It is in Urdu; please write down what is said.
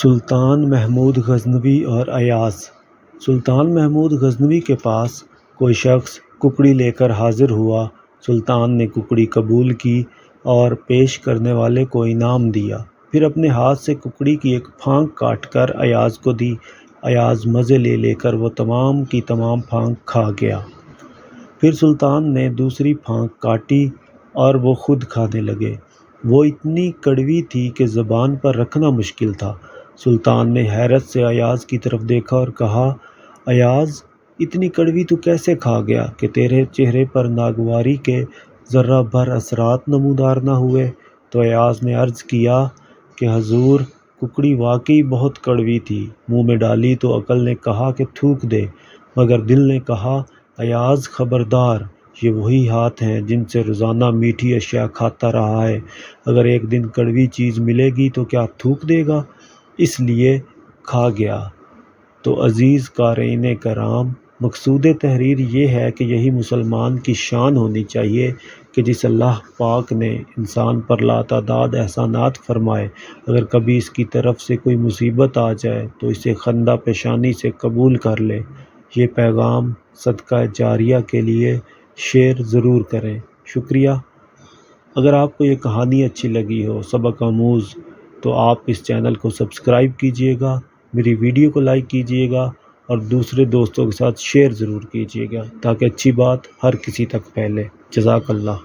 سلطان محمود غزنوی اور ایاز۔ سلطان محمود غزنوی کے پاس کوئی شخص ککڑی لے کر حاضر ہوا۔ سلطان نے ککڑی قبول کی اور پیش کرنے والے کو انعام دیا، پھر اپنے ہاتھ سے ککڑی کی ایک پھانک کاٹ کر ایاز کو دی۔ ایاز مزے لے لے کر وہ تمام کی تمام پھانک کھا گیا۔ پھر سلطان نے دوسری پھانک کاٹی اور وہ خود کھانے لگے۔ وہ اتنی کڑوی تھی کہ زبان پر رکھنا مشکل تھا۔ سلطان نے حیرت سے ایاز کی طرف دیکھا اور کہا، ایاز، اتنی کڑوی تو کیسے کھا گیا کہ تیرے چہرے پر ناگواری کے ذرہ بھر اثرات نمودار نہ ہوئے؟ تو ایاز نے عرض کیا کہ حضور، ککڑی واقعی بہت کڑوی تھی۔ منہ میں ڈالی تو عقل نے کہا کہ تھوک دے، مگر دل نے کہا، ایاز خبردار، یہ وہی ہاتھ ہیں جن سے روزانہ میٹھی اشیاء کھاتا رہا ہے، اگر ایک دن کڑوی چیز ملے گی تو کیا تھوک دے گا؟ اس لیے کھا گیا۔ تو عزیز قارئین کرام، مقصود تحریر یہ ہے کہ یہی مسلمان کی شان ہونی چاہیے کہ جس اللہ پاک نے انسان پر لاتعداد احسانات فرمائے، اگر کبھی اس کی طرف سے کوئی مصیبت آ جائے تو اسے خندہ پیشانی سے قبول کر لے۔ یہ پیغام صدقہ جاریہ کے لیے شیئر ضرور کریں۔ شکریہ۔ اگر آپ کو یہ کہانی اچھی لگی ہو، سبق آموز، تو آپ اس چینل کو سبسکرائب کیجئے گا، میری ویڈیو کو لائک کیجئے گا اور دوسرے دوستوں کے ساتھ شیئر ضرور کیجئے گا تاکہ اچھی بات ہر کسی تک پھیلے۔ جزاک اللہ۔